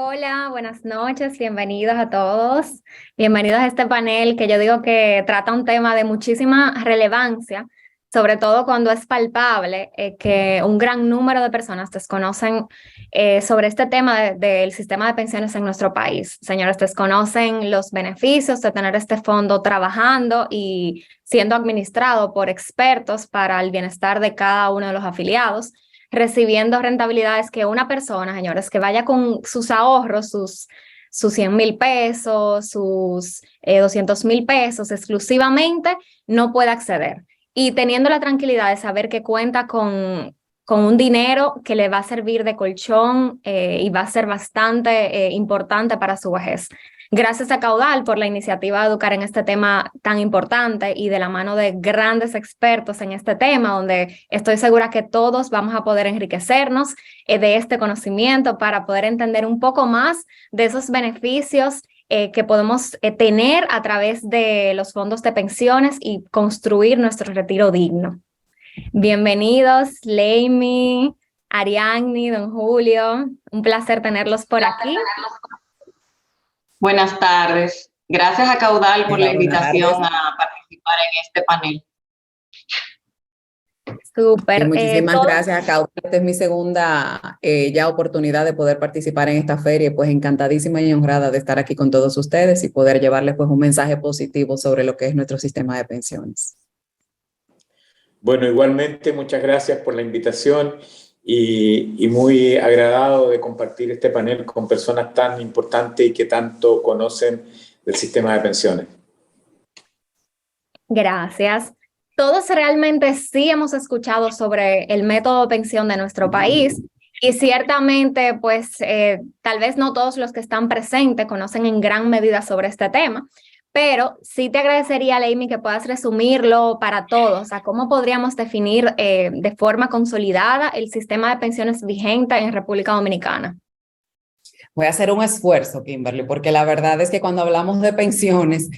Hola, buenas noches, bienvenidos a todos. Bienvenidos a este panel que yo digo que trata un tema de muchísima relevancia, sobre todo cuando es palpable que un gran número de personas desconocen sobre este tema del sistema de pensiones en nuestro país. Señores, desconocen los beneficios de tener este fondo trabajando y siendo administrado por expertos para el bienestar de cada uno de los afiliados, recibiendo rentabilidades que una persona, señores, que vaya con sus ahorros, sus 100,000 pesos, sus 200,000 pesos exclusivamente, no puede acceder. Y teniendo la tranquilidad de saber que cuenta con un dinero que le va a servir de colchón y va a ser bastante importante para su vejez. Gracias a Caudal por la iniciativa de educar en este tema tan importante y de la mano de grandes expertos en este tema, donde estoy segura que todos vamos a poder enriquecernos de este conocimiento para poder entender un poco más de esos beneficios que podemos tener a través de los fondos de pensiones y construir nuestro retiro digno. Bienvenidos, Leimi, Ariadne, don Julio. Un placer tenerlos por aquí. Buenas tardes. Gracias a Caudal por la Buenas invitación tardes. a participar en este panel. Y Súper. muchísimas gracias, Caudal. Esta es mi segunda ya oportunidad de poder participar en esta feria, y pues encantadísima y honrada de estar aquí con todos ustedes y poder llevarles pues un mensaje positivo sobre lo que es nuestro sistema de pensiones. Bueno, igualmente muchas gracias por la invitación y muy agradado de compartir este panel con personas tan importantes y que tanto conocen del sistema de pensiones. Gracias. Todos realmente sí hemos escuchado sobre el método de pensión de nuestro país y ciertamente, pues, tal vez no todos los que están presentes conocen en gran medida sobre este tema, pero sí te agradecería, Leimi, que puedas resumirlo para todos. O sea, ¿cómo podríamos definir de forma consolidada el sistema de pensiones vigente en República Dominicana? Voy a hacer un esfuerzo, Kimberly, porque la verdad es que cuando hablamos de pensiones,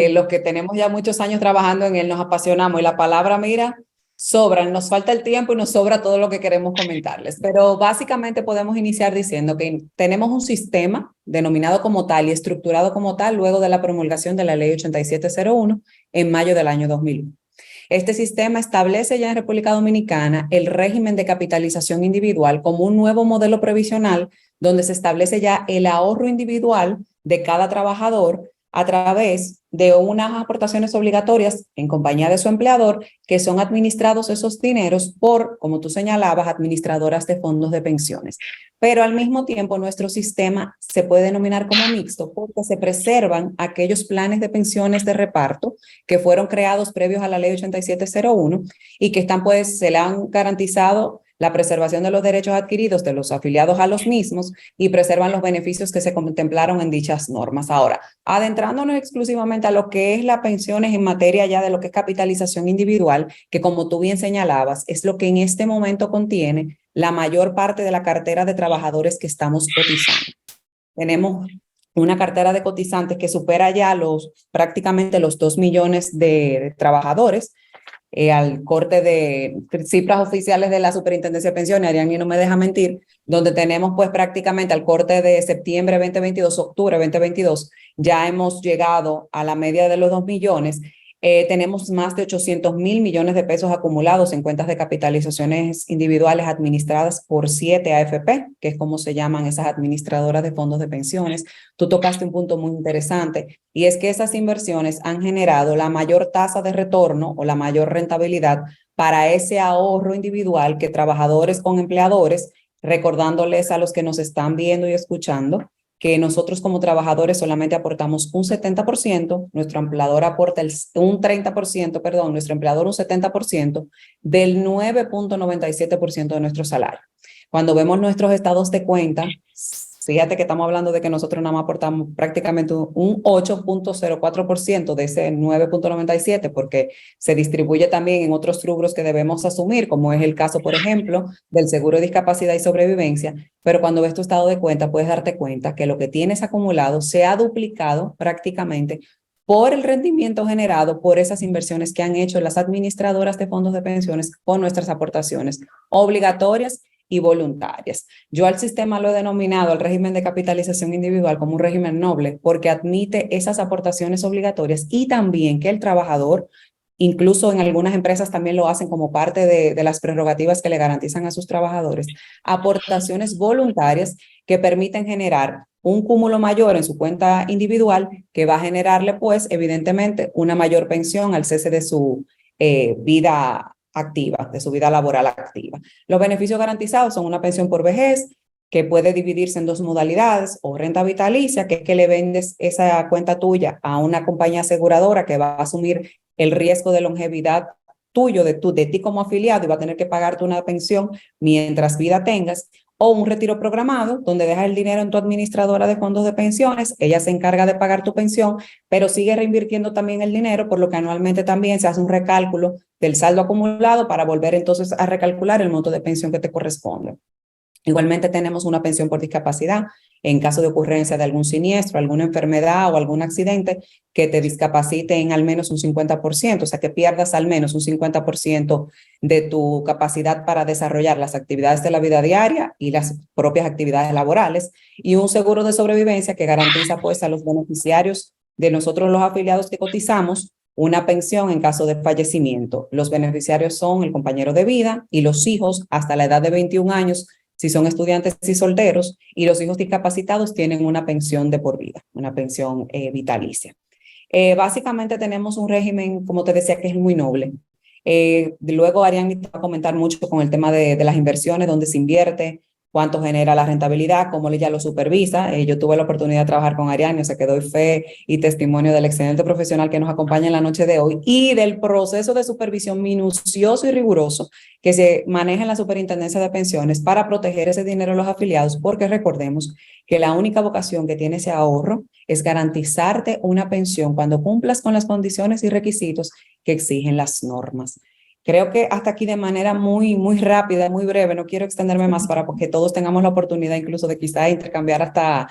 los que tenemos ya muchos años trabajando en él nos apasionamos y la palabra, mira, sobra, nos falta el tiempo y nos sobra todo lo que queremos comentarles. Pero básicamente podemos iniciar diciendo que tenemos un sistema denominado como tal y estructurado como tal luego de la promulgación de la Ley 8701 en mayo del año 2001. Este sistema establece ya en República Dominicana el régimen de capitalización individual como un nuevo modelo previsional donde se establece ya el ahorro individual de cada trabajador a través de unas aportaciones obligatorias en compañía de su empleador, que son administrados esos dineros por, como tú señalabas, administradoras de fondos de pensiones. Pero al mismo tiempo nuestro sistema se puede denominar como mixto porque se preservan aquellos planes de pensiones de reparto que fueron creados previos a la ley 8701 y que están pues se le han garantizado la preservación de los derechos adquiridos de los afiliados a los mismos y preservan los beneficios que se contemplaron en dichas normas. Ahora, adentrándonos exclusivamente a lo que es las pensiones en materia ya de lo que es capitalización individual, que como tú bien señalabas, es lo que en este momento contiene la mayor parte de la cartera de trabajadores que estamos cotizando. Tenemos una cartera de cotizantes que supera ya prácticamente los 2 millones de trabajadores. Al corte de cifras oficiales de la Superintendencia de Pensiones, Ariadne no me deja mentir, donde tenemos pues prácticamente al corte de septiembre 2022, octubre 2022, ya hemos llegado a la media de los 2 millones. Tenemos más de 800,000 millones de pesos acumulados en cuentas de capitalizaciones individuales administradas por 7 AFP, que es como se llaman esas administradoras de fondos de pensiones. Tú tocaste un punto muy interesante y es que esas inversiones han generado la mayor tasa de retorno o la mayor rentabilidad para ese ahorro individual que trabajadores con empleadores, recordándoles a los que nos están viendo y escuchando, que nosotros como trabajadores solamente aportamos un 70%, nuestro empleador aporta un 30%, perdón, nuestro empleador un 70% del 9.97% de nuestro salario. Cuando vemos nuestros estados de cuenta, fíjate que estamos hablando de que nosotros nada más aportamos prácticamente un 8.04% de ese 9.97, porque se distribuye también en otros rubros que debemos asumir, como es el caso, por ejemplo, del seguro de discapacidad y sobrevivencia. Pero cuando ves tu estado de cuenta, puedes darte cuenta que lo que tienes acumulado se ha duplicado prácticamente por el rendimiento generado por esas inversiones que han hecho las administradoras de fondos de pensiones con nuestras aportaciones obligatorias y voluntarias. Yo al sistema lo he denominado, el régimen de capitalización individual, como un régimen noble, porque admite esas aportaciones obligatorias y también que el trabajador, incluso en algunas empresas también lo hacen como parte de las prerrogativas que le garantizan a sus trabajadores, aportaciones voluntarias que permiten generar un cúmulo mayor en su cuenta individual que va a generarle, pues, evidentemente, una mayor pensión al cese de su vida activa, de su vida laboral activa. Los beneficios garantizados son una pensión por vejez, que puede dividirse en dos modalidades, o renta vitalicia, que es que le vendes esa cuenta tuya a una compañía aseguradora que va a asumir el riesgo de longevidad tuyo, de ti como afiliado, y va a tener que pagarte una pensión mientras vida tengas, o un retiro programado, donde dejas el dinero en tu administradora de fondos de pensiones, ella se encarga de pagar tu pensión, pero sigue reinvirtiendo también el dinero, por lo que anualmente también se hace un recálculo del saldo acumulado para volver entonces a recalcular el monto de pensión que te corresponde. Igualmente tenemos una pensión por discapacidad en caso de ocurrencia de algún siniestro, alguna enfermedad o algún accidente que te discapacite en al menos un 50%, o sea que pierdas al menos un 50% de tu capacidad para desarrollar las actividades de la vida diaria y las propias actividades laborales, y un seguro de sobrevivencia que garantiza pues a los beneficiarios de nosotros los afiliados que cotizamos una pensión en caso de fallecimiento. Los beneficiarios son el compañero de vida y los hijos hasta la edad de 21 años si son estudiantes y solteros, y los hijos discapacitados tienen una pensión de por vida, una pensión vitalicia. Básicamente tenemos un régimen, como te decía, que es muy noble. Luego Ariane va a comentar mucho con el tema de las inversiones, dónde se invierte, cuánto genera la rentabilidad, cómo ella lo supervisa. Yo tuve la oportunidad de trabajar con Ariane, o sea que doy fe y testimonio del excelente profesional que nos acompaña en la noche de hoy y del proceso de supervisión minucioso y riguroso que se maneja en la Superintendencia de Pensiones para proteger ese dinero de los afiliados, porque recordemos que la única vocación que tiene ese ahorro es garantizarte una pensión cuando cumplas con las condiciones y requisitos que exigen las normas. Creo que hasta aquí de manera muy rápida, muy breve, no quiero extenderme más para que todos tengamos la oportunidad incluso de quizá intercambiar hasta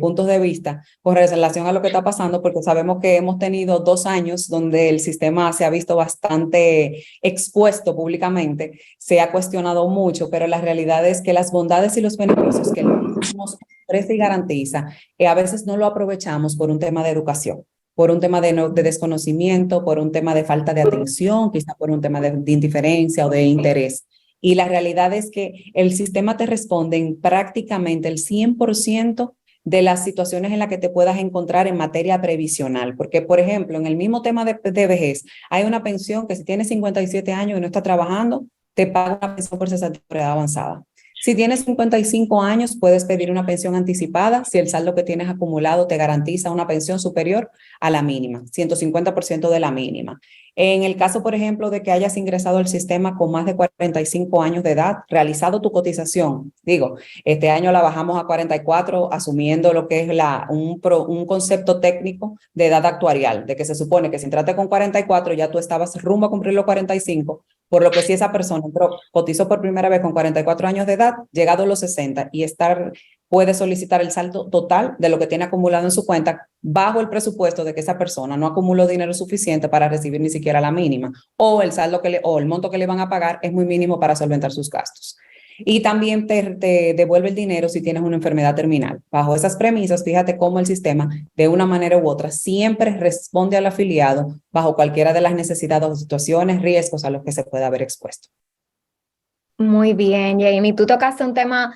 puntos de vista con relación a lo que está pasando, porque sabemos que hemos tenido 2 años donde el sistema se ha visto bastante expuesto públicamente, se ha cuestionado mucho, pero la realidad es que las bondades y los beneficios que nos ofrece y garantiza, a veces no lo aprovechamos por un tema de educación, por un tema de desconocimiento, por un tema de falta de atención, quizá por un tema de indiferencia o de interés. Y la realidad es que el sistema te responde en prácticamente el 100% de las situaciones en las que te puedas encontrar en materia previsional. Porque, por ejemplo, en el mismo tema de vejez, hay una pensión que si tienes 57 años y no estás trabajando, te paga una pensión por cesantía por edad avanzada. Si tienes 55 años, puedes pedir una pensión anticipada si el saldo que tienes acumulado te garantiza una pensión superior a la mínima, 150% de la mínima. En el caso, por ejemplo, de que hayas ingresado al sistema con más de 45 años de edad, realizado tu cotización, digo, este año la bajamos a 44, asumiendo lo que es un concepto técnico de edad actuarial, de que se supone que si entraste con 44 ya tú estabas rumbo a cumplir los 45, por lo que si esa persona cotizó por primera vez con 44 años de edad, llegado a los 60 y puede solicitar el saldo total de lo que tiene acumulado en su cuenta bajo el presupuesto de que esa persona no acumuló dinero suficiente para recibir ni siquiera la mínima, o el saldo o el monto que le van a pagar es muy mínimo para solventar sus gastos. Y también te devuelve el dinero si tienes una enfermedad terminal. Bajo esas premisas, fíjate cómo el sistema, de una manera u otra, siempre responde al afiliado bajo cualquiera de las necesidades o situaciones, riesgos a los que se pueda haber expuesto. Muy bien, Jamie. Tú tocaste un tema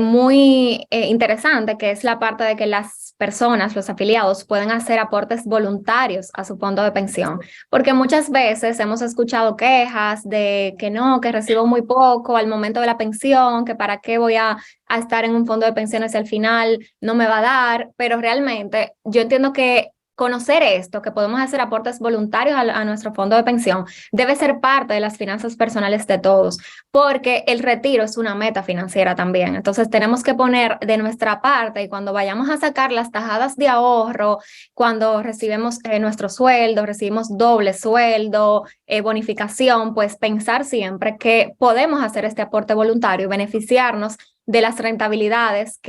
muy interesante, que es la parte de que las personas, los afiliados, pueden hacer aportes voluntarios a su fondo de pensión, porque muchas veces hemos escuchado quejas de que no, que recibo muy poco al momento de la pensión, que para qué voy a estar en un fondo de pensiones si al final no me va a dar, pero realmente yo entiendo que conocer esto, que podemos hacer aportes voluntarios a nuestro fondo de pensión, debe ser parte de las finanzas personales de todos, porque el retiro es una meta financiera también. Entonces tenemos que poner de nuestra parte, y cuando vayamos a sacar las tajadas de ahorro, cuando recibimos nuestro sueldo, recibimos doble sueldo, bonificación, pues pensar siempre que podemos hacer este aporte voluntario y beneficiarnos de las rentabilidades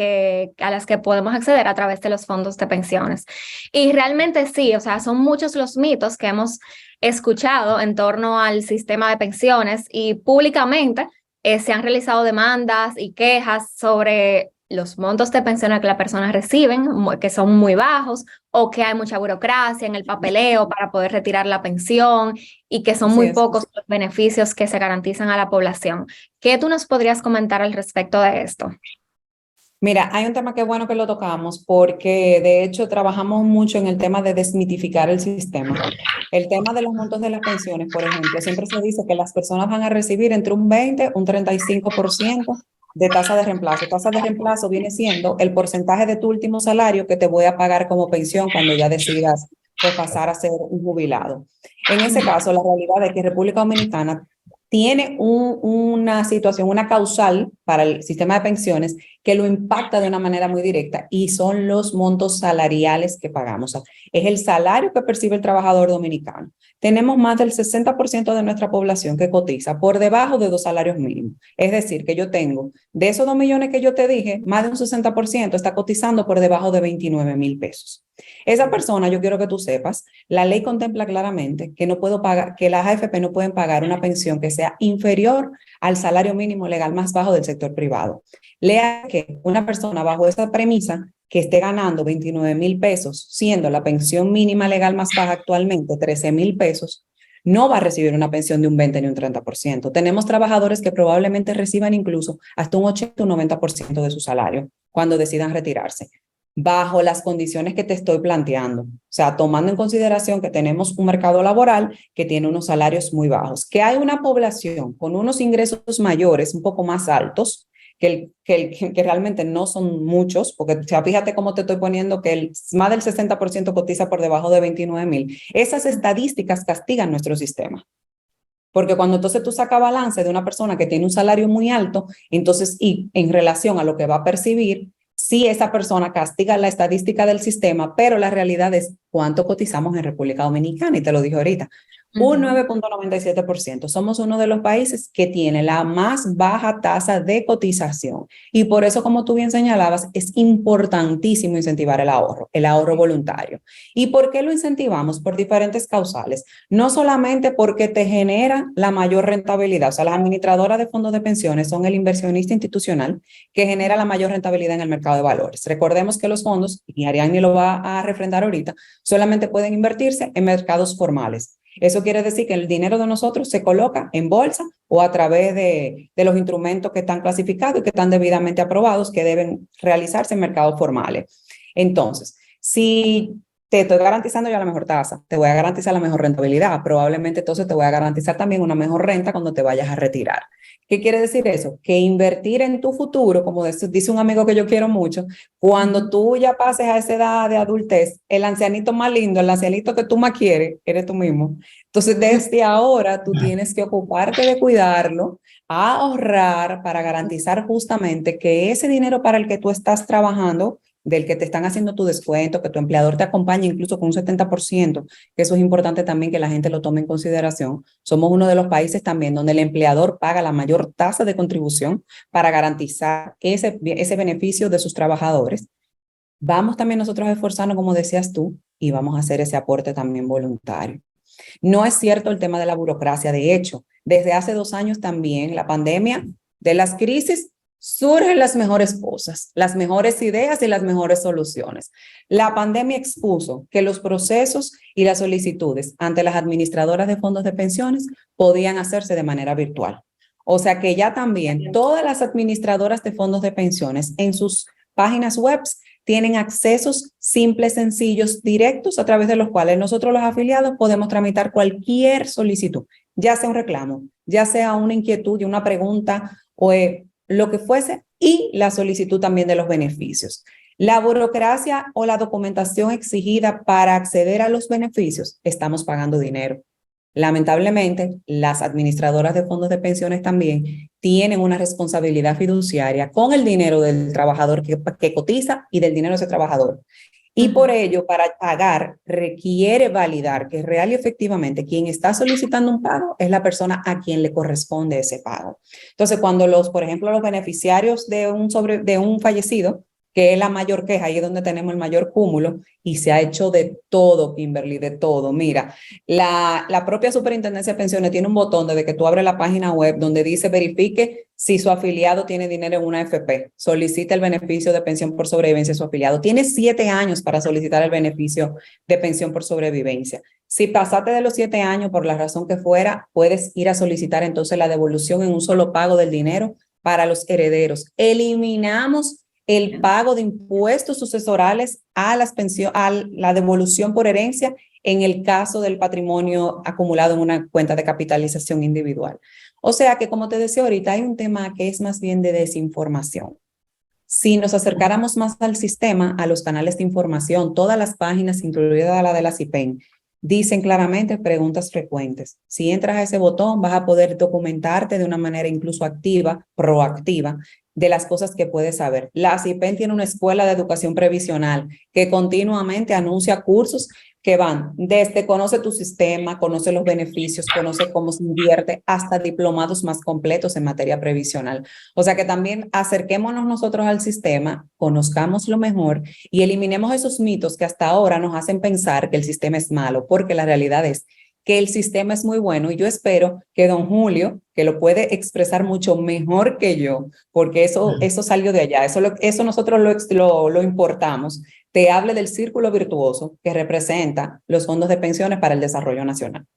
a las que podemos acceder a través de los fondos de pensiones. Y realmente sí, o sea, son muchos los mitos que hemos escuchado en torno al sistema de pensiones, y públicamente se han realizado demandas y quejas sobre los montos de pensiones que las personas reciben, que son muy bajos, o que hay mucha burocracia en el papeleo para poder retirar la pensión y que son Así muy es. pocos los beneficios que se garantizan a la población. ¿Qué tú nos podrías comentar al respecto de esto? Mira, hay un tema que es bueno que lo tocamos porque de hecho trabajamos mucho en el tema de desmitificar el sistema. El tema de los montos de las pensiones, por ejemplo, siempre se dice que las personas van a recibir entre un 20, un 35% de tasa de reemplazo. Tasa de reemplazo viene siendo el porcentaje de tu último salario que te voy a pagar como pensión cuando ya decidas pues, pasar a ser un jubilado. En ese caso, la realidad es que República Dominicana tiene una situación, una causal para el sistema de pensiones que lo impacta de una manera muy directa y son los montos salariales que pagamos. O sea, es el salario que percibe el trabajador dominicano. Tenemos más del 60% de nuestra población que cotiza por debajo de 2 salarios mínimos. Es decir, que yo tengo, de esos 2 millones que yo te dije, más de un 60% está cotizando por debajo de 29,000 pesos. Esa persona, yo quiero que tú sepas, la ley contempla claramente que no puedo pagar, que las AFP no pueden pagar una pensión que sea inferior al salario mínimo legal más bajo del sector privado. Lea que una persona bajo esa premisa que esté ganando 29,000 pesos, siendo la pensión mínima legal más baja actualmente 13,000 pesos, no va a recibir una pensión de un 20 ni un 30%. Tenemos trabajadores que probablemente reciban incluso hasta un 80 o un 90% de su salario cuando decidan retirarse, bajo las condiciones que te estoy planteando. O sea, tomando en consideración que tenemos un mercado laboral que tiene unos salarios muy bajos, que hay una población con unos ingresos mayores, un poco más altos, que realmente no son muchos, porque o sea, fíjate cómo te estoy poniendo que más del 60% cotiza por debajo de 29,000. Esas estadísticas castigan nuestro sistema. Porque cuando entonces tú sacas balance de una persona que tiene un salario muy alto, entonces, y en relación a lo que va a percibir, sí, esa persona castiga la estadística del sistema, pero la realidad es cuánto cotizamos en República Dominicana, y te lo dije ahorita. Un 9,97%. Somos uno de los países que tiene la más baja tasa de cotización. Y por eso, como tú bien señalabas, es importantísimo incentivar el ahorro voluntario. ¿Y por qué lo incentivamos? Por diferentes causales. No solamente porque te genera la mayor rentabilidad. O sea, las administradoras de fondos de pensiones son el inversionista institucional que genera la mayor rentabilidad en el mercado de valores. Recordemos que los fondos, y Ariadne lo va a refrendar ahorita, solamente pueden invertirse en mercados formales. Eso quiere decir que el dinero de nosotros se coloca en bolsa o a través de los instrumentos que están clasificados y que están debidamente aprobados, que deben realizarse en mercados formales. Entonces, si te estoy garantizando ya la mejor tasa, te voy a garantizar la mejor rentabilidad, probablemente entonces te voy a garantizar también una mejor renta cuando te vayas a retirar. ¿Qué quiere decir eso? Que invertir en tu futuro, como dice un amigo que yo quiero mucho, cuando tú ya pases a esa edad de adultez, el ancianito más lindo, el ancianito que tú más quieres, eres tú mismo. Entonces, desde ahora tú tienes que ocuparte de cuidarlo, ahorrar para garantizar justamente que ese dinero para el que tú estás trabajando, del que te están haciendo tu descuento, que tu empleador te acompañe incluso con un 70%, que eso es importante también que la gente lo tome en consideración. Somos uno de los países también donde el empleador paga la mayor tasa de contribución para garantizar ese beneficio de sus trabajadores. Vamos también nosotros a esforzarnos, como decías tú, y vamos a hacer ese aporte también voluntario. No es cierto el tema de la burocracia. De hecho, desde hace 2 años también, la pandemia de las crisis, surgen las mejores cosas, las mejores ideas y las mejores soluciones. La pandemia expuso que los procesos y las solicitudes ante las administradoras de fondos de pensiones podían hacerse de manera virtual. O sea que ya también todas las administradoras de fondos de pensiones en sus páginas web tienen accesos simples, sencillos, directos, a través de los cuales nosotros los afiliados podemos tramitar cualquier solicitud, ya sea un reclamo, ya sea una inquietud y una pregunta o lo que fuese, y la solicitud también de los beneficios. La burocracia o la documentación exigida para acceder a los beneficios, estamos pagando dinero. Lamentablemente, las administradoras de fondos de pensiones también tienen una responsabilidad fiduciaria con el dinero del trabajador que cotiza y del dinero de ese trabajador. Y por ello, para pagar, requiere validar que real y efectivamente quien está solicitando un pago es la persona a quien le corresponde ese pago. Entonces, cuando por ejemplo, los beneficiarios de un fallecido que es la mayor queja, ahí es donde tenemos el mayor cúmulo, y se ha hecho de todo, Kimberly, de todo. Mira, la propia Superintendencia de Pensiones tiene un botón desde que tú abres la página web donde dice verifique si su afiliado tiene dinero en una AFP, solicita el beneficio de pensión por sobrevivencia de su afiliado. Tiene 7 años para solicitar el beneficio de pensión por sobrevivencia. Si pasaste de los 7 años, por la razón que fuera, puedes ir a solicitar entonces la devolución en un solo pago del dinero para los herederos. Eliminamos el pago de impuestos sucesorales a la devolución por herencia en el caso del patrimonio acumulado en una cuenta de capitalización individual. O sea que, como te decía ahorita, hay un tema que es más bien de desinformación. Si nos acercáramos más al sistema, a los canales de información, todas las páginas, incluida la de la CIPEN, dicen claramente preguntas frecuentes. Si entras a ese botón, vas a poder documentarte de una manera incluso activa, proactiva, de las cosas que puedes saber. La CIPEN tiene una escuela de educación previsional que continuamente anuncia cursos que van desde conoce tu sistema, conoce los beneficios, conoce cómo se invierte, hasta diplomados más completos en materia previsional. O sea que también acerquémonos nosotros al sistema, conozcámoslo mejor y eliminemos esos mitos que hasta ahora nos hacen pensar que el sistema es malo, porque la realidad es que el sistema es muy bueno y yo espero que don Julio, que lo puede expresar mucho mejor que yo, porque eso salió de allá, eso nosotros lo importamos, te hable del círculo virtuoso que representa los fondos de pensiones para el desarrollo nacional.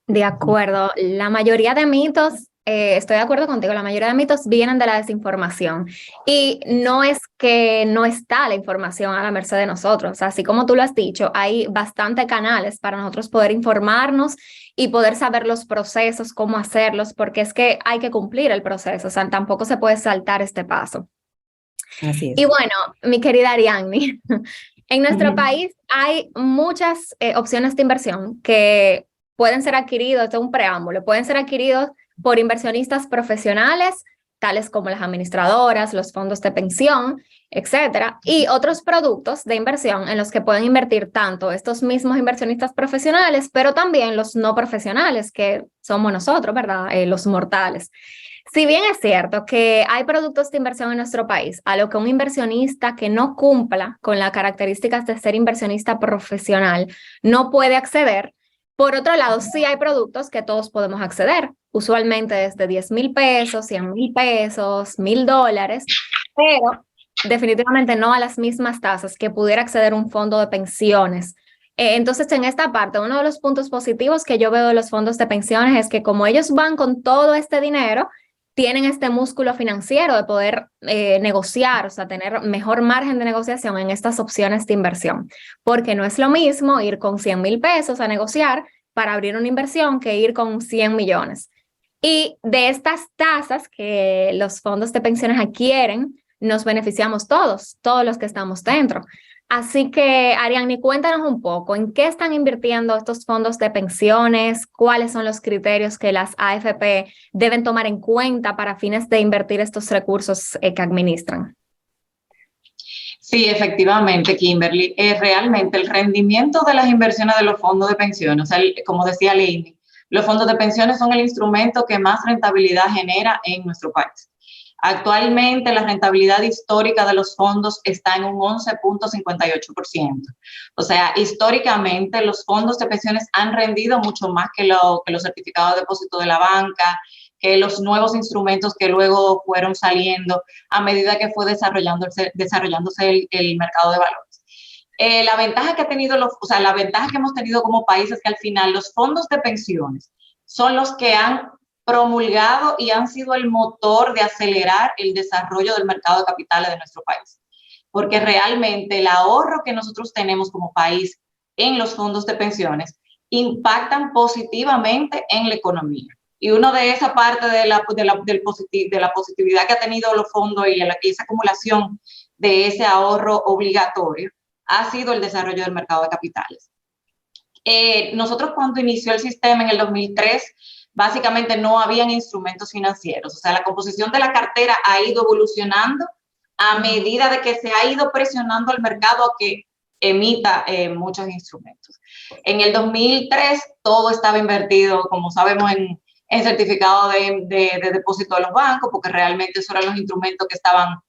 De acuerdo, la mayoría de mitos, estoy de acuerdo contigo, la mayoría de mitos vienen de la desinformación y no es que no está la información a la merced de nosotros, así como tú lo has dicho, hay bastantes canales para nosotros poder informarnos y poder saber los procesos, cómo hacerlos, porque es que hay que cumplir el proceso, o sea, tampoco se puede saltar este paso. Así es. Y bueno, mi querida Ariadne, en nuestro país hay muchas opciones de inversión que pueden ser adquiridos, esto es un preámbulo, pueden ser adquiridos por inversionistas profesionales, tales como las administradoras, los fondos de pensión, etcétera, y otros productos de inversión en los que pueden invertir tanto estos mismos inversionistas profesionales, pero también los no profesionales, que somos nosotros, ¿verdad? Los mortales. Si bien es cierto que hay productos de inversión en nuestro país, a lo que un inversionista que no cumpla con las características de ser inversionista profesional no puede acceder, por otro lado, sí hay productos que todos podemos acceder, usualmente desde 10,000 pesos, 100,000 pesos, $1,000, pero definitivamente no a las mismas tasas que pudiera acceder un fondo de pensiones. Entonces, en esta parte, uno de los puntos positivos que yo veo de los fondos de pensiones es que como ellos van con todo este dinero, tienen este músculo financiero de poder negociar, o sea, tener mejor margen de negociación en estas opciones de inversión, porque no es lo mismo ir con 100,000 pesos a negociar para abrir una inversión que ir con 100 millones. Y de estas tasas que los fondos de pensiones adquieren, nos beneficiamos todos los que estamos dentro. Así que, Ariadne, cuéntanos un poco, ¿en qué están invirtiendo estos fondos de pensiones? ¿Cuáles son los criterios que las AFP deben tomar en cuenta para fines de invertir estos recursos que administran? Sí, efectivamente, Kimberly. Realmente el rendimiento de las inversiones de los fondos de pensiones, o sea, como decía Leini, los fondos de pensiones son el instrumento que más rentabilidad genera en nuestro país. Actualmente la rentabilidad histórica de los fondos está en un 11.58%. O sea, históricamente los fondos de pensiones han rendido mucho más que los certificados de depósito de la banca, que los nuevos instrumentos que luego fueron saliendo a medida que fue desarrollándose el mercado de valores. La ventaja que ha tenido la ventaja que hemos tenido como país es que al final los fondos de pensiones son los que han promulgado y han sido el motor de acelerar el desarrollo del mercado de capitales de nuestro país. Porque realmente el ahorro que nosotros tenemos como país en los fondos de pensiones impactan positivamente en la economía. Y una de esa parte de la positividad que ha tenido los fondos y esa acumulación de ese ahorro obligatorio ha sido el desarrollo del mercado de capitales. Nosotros cuando inició el sistema en el 2003, básicamente no habían instrumentos financieros. O sea, la composición de la cartera ha ido evolucionando a medida de que se ha ido presionando al mercado a que emita muchos instrumentos. En el 2003 todo estaba invertido, como sabemos, en certificados de depósito de los bancos, porque realmente esos eran los instrumentos que estaban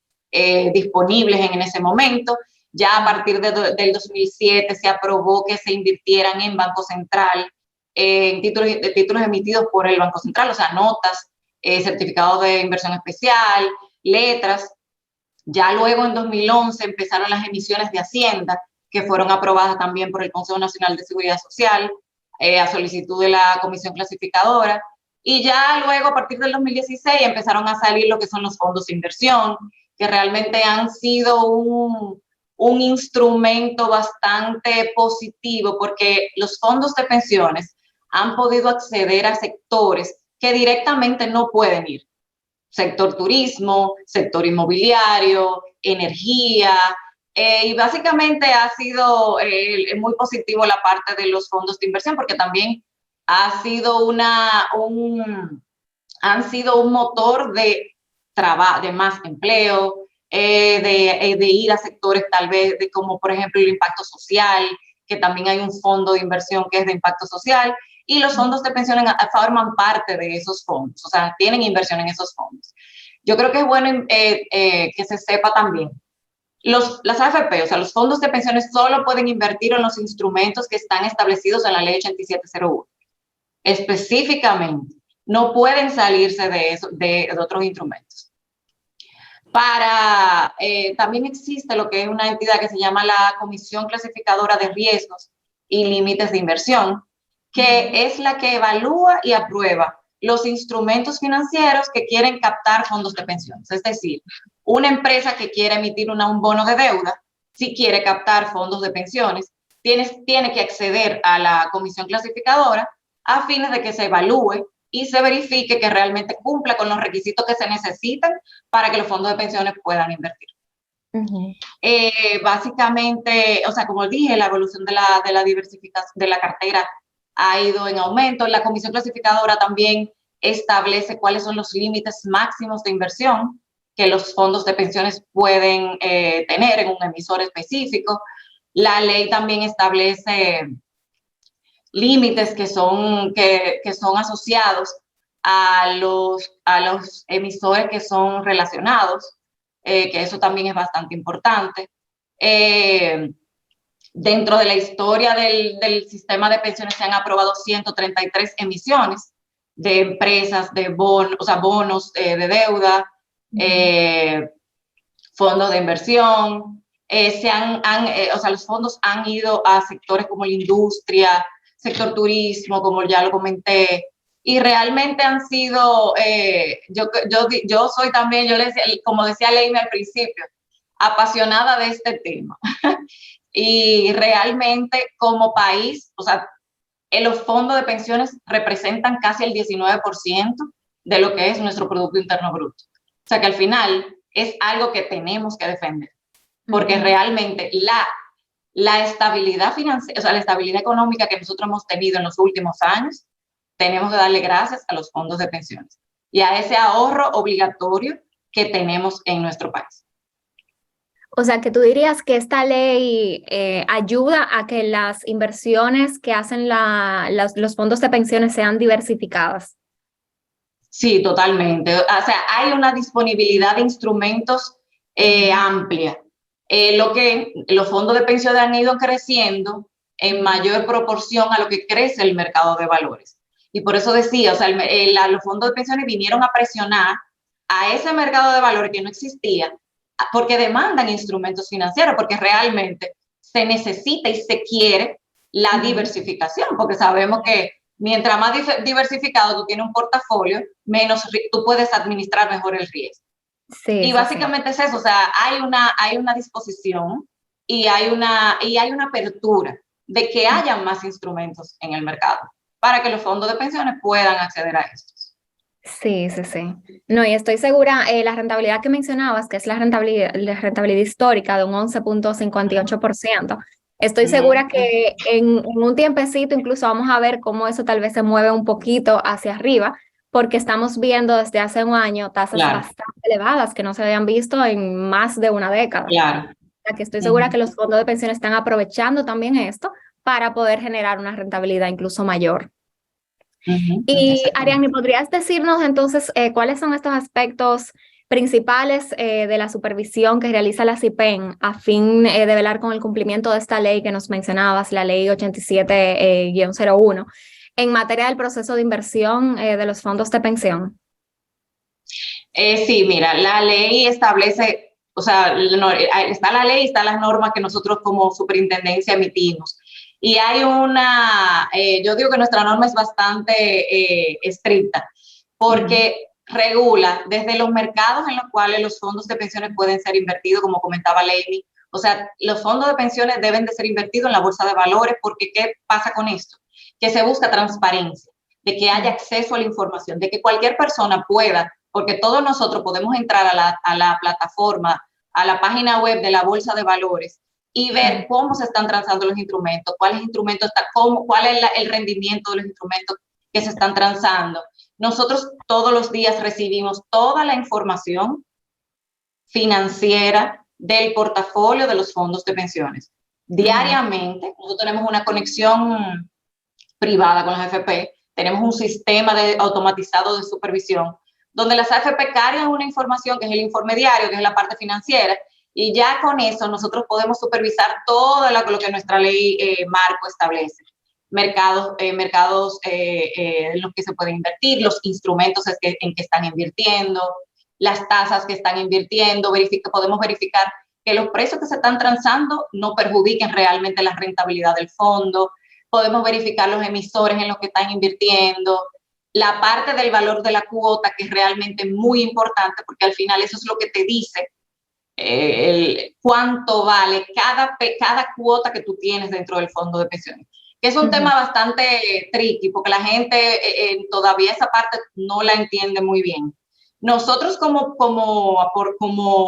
disponibles en ese momento. Ya a partir del 2007 se aprobó que se invirtieran en Banco Central, en títulos emitidos por el Banco Central, o sea, notas, certificados de inversión especial, letras. Ya luego en 2011 empezaron las emisiones de Hacienda, que fueron aprobadas también por el Consejo Nacional de Seguridad Social, a solicitud de la Comisión Clasificadora. Y ya luego, a partir del 2016, empezaron a salir lo que son los fondos de inversión, que realmente han sido un instrumento bastante positivo, porque los fondos de pensiones han podido acceder a sectores que directamente no pueden ir. Sector turismo, sector inmobiliario, energía, y básicamente ha sido muy positivo la parte de los fondos de inversión, porque también han sido un motor de más empleo, de ir a sectores tal vez como por ejemplo el impacto social, que también hay un fondo de inversión que es de impacto social, y los fondos de pensiones forman parte de esos fondos, o sea, tienen inversión en esos fondos. Yo creo que es bueno que se sepa también, las AFP, o sea, los fondos de pensiones solo pueden invertir en los instrumentos que están establecidos en la ley 8701, específicamente, no pueden salirse de eso, de otros instrumentos. También existe lo que es una entidad que se llama la Comisión Clasificadora de Riesgos y Límites de Inversión, que es la que evalúa y aprueba los instrumentos financieros que quieren captar fondos de pensiones. Es decir, una empresa que quiere emitir un bono de deuda, si quiere captar fondos de pensiones, tiene que acceder a la comisión clasificadora a fines de que se evalúe y se verifique que realmente cumpla con los requisitos que se necesitan para que los fondos de pensiones puedan invertir. Básicamente, o sea, como dije, la evolución de la diversificación de la cartera ha ido en aumento. La comisión clasificadora también establece cuáles son los límites máximos de inversión que los fondos de pensiones pueden tener en un emisor específico. La ley también establece límites que son asociados a los emisores que son relacionados, que eso también es bastante importante. Dentro de la historia del sistema de pensiones se han aprobado 133 emisiones de empresas, de bonos de deuda, fondos de inversión. Los fondos han ido a sectores como la industria, sector turismo, como ya lo comenté, y realmente han sido, yo soy también, como decía Leime al principio, apasionada de este tema. Y realmente como país, o sea, los fondos de pensiones representan casi el 19% de lo que es nuestro Producto Interno Bruto. O sea que al final es algo que tenemos que defender, porque realmente la estabilidad financiera, o sea, la estabilidad económica que nosotros hemos tenido en los últimos años, tenemos que darle gracias a los fondos de pensiones y a ese ahorro obligatorio que tenemos en nuestro país. O sea, que tú dirías que esta ley ayuda a que las inversiones que hacen los fondos de pensiones sean diversificadas. Sí, totalmente. O sea, hay una disponibilidad de instrumentos amplia. Los fondos de pensiones han ido creciendo en mayor proporción a lo que crece el mercado de valores. Y por eso decía, o sea, los fondos de pensiones vinieron a presionar a ese mercado de valores que no existía, porque demandan instrumentos financieros, porque realmente se necesita y se quiere la diversificación, porque sabemos que mientras más diversificado tú tienes un portafolio, menos tú puedes administrar mejor el riesgo. Sí, y básicamente es eso, o sea, hay una disposición y hay una apertura de que haya más instrumentos en el mercado para que los fondos de pensiones puedan acceder a estos. Sí. No, y estoy segura, la rentabilidad que mencionabas, que es la rentabilidad histórica de un 11.58%, estoy segura que en un tiempecito incluso vamos a ver cómo eso tal vez se mueve un poquito hacia arriba, porque estamos viendo desde hace un año tasas bastante elevadas que no se habían visto en más de una década. Claro. O sea, que estoy segura que los fondos de pensiones están aprovechando también esto para poder generar una rentabilidad incluso mayor. Y Ariadne, ¿podrías decirnos entonces cuáles son estos aspectos principales de la supervisión que realiza la CIPEN a fin de velar con el cumplimiento de esta ley que nos mencionabas, la ley 87-01, en materia del proceso de inversión de los fondos de pensión? Sí, mira, la ley establece, o sea, está la ley y están las normas que nosotros como superintendencia emitimos. Y hay yo digo que nuestra norma es bastante estricta, porque regula desde los mercados en los cuales los fondos de pensiones pueden ser invertidos, como comentaba Leini. O sea, los fondos de pensiones deben de ser invertidos en la bolsa de valores, porque ¿qué pasa con esto? Que se busca transparencia, de que haya acceso a la información, de que cualquier persona pueda, porque todos nosotros podemos entrar a la plataforma, a la página web de la bolsa de valores y ver cómo se están transando los instrumentos, cuáles instrumentos cuál es el rendimiento de los instrumentos que se están transando. Nosotros todos los días recibimos toda la información financiera del portafolio de los fondos de pensiones. Diariamente, nosotros tenemos una conexión privada con las AFP, tenemos un sistema automatizado de supervisión, donde las AFP cargan una información que es el informe diario, que es la parte financiera, y ya con eso nosotros podemos supervisar todo lo que nuestra ley marco establece. Mercados en los que se puede invertir, los instrumentos en que están invirtiendo, las tasas que están invirtiendo, podemos verificar que los precios que se están transando no perjudiquen realmente la rentabilidad del fondo, podemos verificar los emisores en los que están invirtiendo, la parte del valor de la cuota, que es realmente muy importante, porque al final eso es lo que te dice cuánto vale cada cuota que tú tienes dentro del fondo de pensiones. Que es un tema bastante tricky, porque la gente todavía esa parte no la entiende muy bien. Nosotros como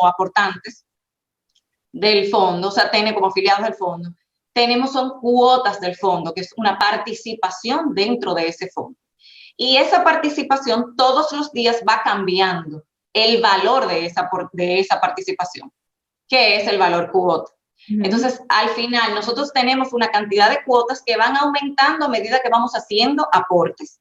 aportantes del fondo, o sea, como afiliados del fondo, son cuotas del fondo, que es una participación dentro de ese fondo. Y esa participación todos los días va cambiando el valor de esa participación, que es el valor cuota. Entonces, al final, nosotros tenemos una cantidad de cuotas que van aumentando a medida que vamos haciendo aportes.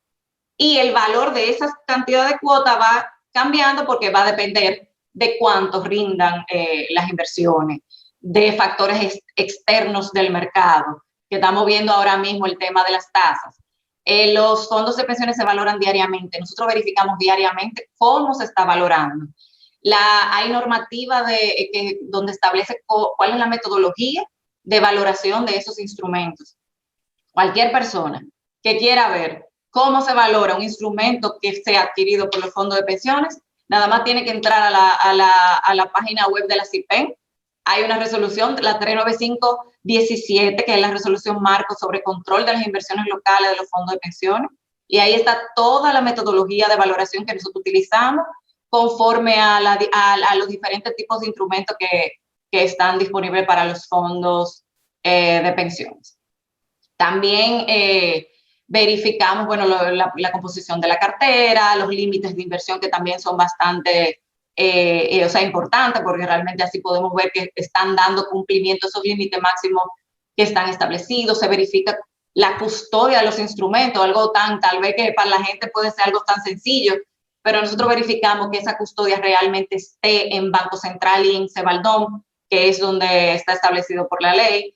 Y el valor de esa cantidad de cuotas va cambiando porque va a depender de cuánto rindan las inversiones, de factores externos del mercado, que estamos viendo ahora mismo el tema de las tasas. Los fondos de pensiones se valoran diariamente. Nosotros verificamos diariamente cómo se está valorando. Hay normativa donde establece cuál es la metodología de valoración de esos instrumentos. Cualquier persona que quiera ver cómo se valora un instrumento que sea adquirido por los fondos de pensiones, nada más tiene que entrar a la página web de la CIPEN. Hay una resolución, la 395-17, que es la resolución marco sobre control de las inversiones locales de los fondos de pensiones. Y ahí está toda la metodología de valoración que nosotros utilizamos conforme a los diferentes tipos de instrumentos que están disponibles para los fondos de pensiones. También verificamos, bueno, la composición de la cartera, los límites de inversión, que también son bastante importante, porque realmente así podemos ver que están dando cumplimiento a esos límites máximos que están establecidos. Se verifica la custodia de los instrumentos, algo tal vez que para la gente puede ser algo tan sencillo, pero nosotros verificamos que esa custodia realmente esté en Banco Central y en Cebaldom, que es donde está establecido por la ley.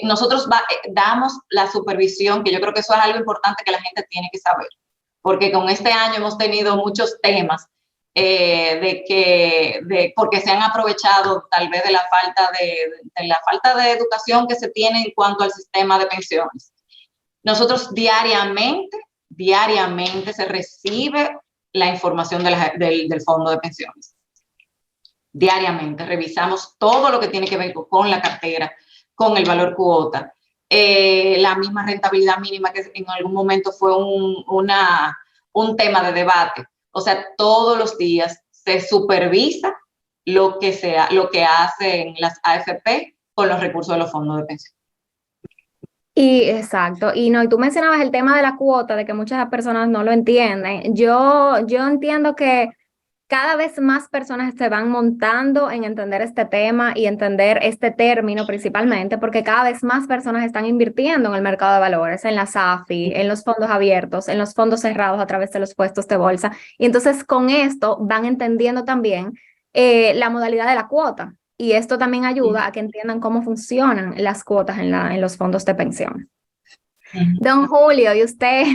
Nosotros damos la supervisión, que yo creo que eso es algo importante que la gente tiene que saber, porque con este año hemos tenido muchos temas porque se han aprovechado tal vez de la falta de educación que se tiene en cuanto al sistema de pensiones. Nosotros diariamente se recibe la información del fondo de pensiones. Diariamente revisamos todo lo que tiene que ver con la cartera, con el valor cuota, la misma rentabilidad mínima, que en algún momento fue un tema de debate. O sea, todos los días se supervisa lo que hacen las AFP con los recursos de los fondos de pensión. Y exacto, y tú mencionabas el tema de la cuota, de que muchas personas no lo entienden. Yo entiendo que cada vez más personas se van montando en entender este tema y entender este término principalmente, porque cada vez más personas están invirtiendo en el mercado de valores, en la SAFI, en los fondos abiertos, en los fondos cerrados a través de los puestos de bolsa. Y entonces con esto van entendiendo también la modalidad de la cuota. Y esto también ayuda a que entiendan cómo funcionan las cuotas en los fondos de pensión. Don Julio, y usted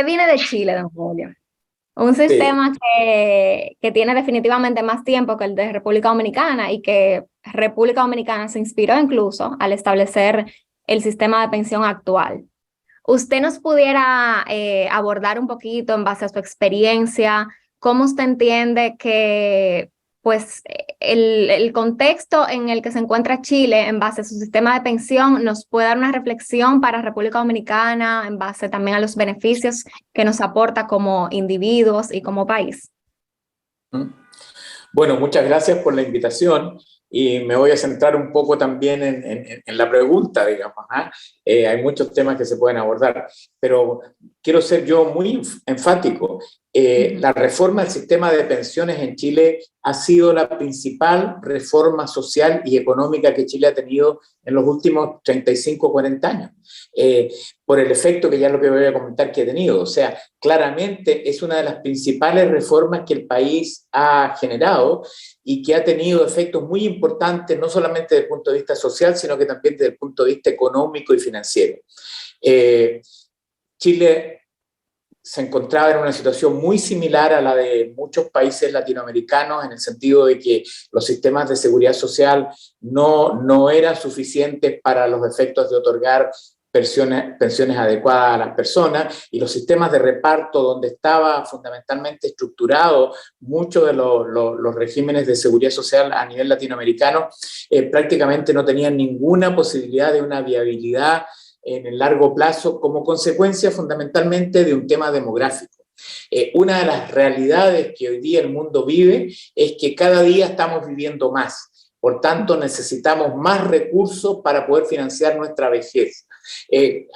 viene de Chile, don Julio. Un sistema que tiene definitivamente más tiempo que el de República Dominicana y que República Dominicana se inspiró incluso al establecer el sistema de pensión actual. ¿Usted nos pudiera abordar un poquito en base a su experiencia, cómo usted entiende que pues el contexto en el que se encuentra Chile en base a su sistema de pensión nos puede dar una reflexión para República Dominicana en base también a los beneficios que nos aporta como individuos y como país? Bueno, muchas gracias por la invitación y me voy a centrar un poco también en la pregunta, digamos. Hay muchos temas que se pueden abordar, pero quiero ser yo muy enfático. La reforma del sistema de pensiones en Chile ha sido la principal reforma social y económica que Chile ha tenido en los últimos 35 o 40 años, por el efecto que ya lo que voy a comentar que ha tenido. O sea, claramente es una de las principales reformas que el país ha generado y que ha tenido efectos muy importantes, no solamente desde el punto de vista social, sino que también desde el punto de vista económico y financiero. Chile se encontraba en una situación muy similar a la de muchos países latinoamericanos, en el sentido de que los sistemas de seguridad social no eran suficientes para los efectos de otorgar pensiones adecuadas a las personas, y los sistemas de reparto donde estaba fundamentalmente estructurado muchos de los regímenes de seguridad social a nivel latinoamericano prácticamente no tenían ninguna posibilidad de una viabilidad en el largo plazo, como consecuencia fundamentalmente de un tema demográfico. Una de las realidades que hoy día el mundo vive es que cada día estamos viviendo más, por tanto necesitamos más recursos para poder financiar nuestra vejez.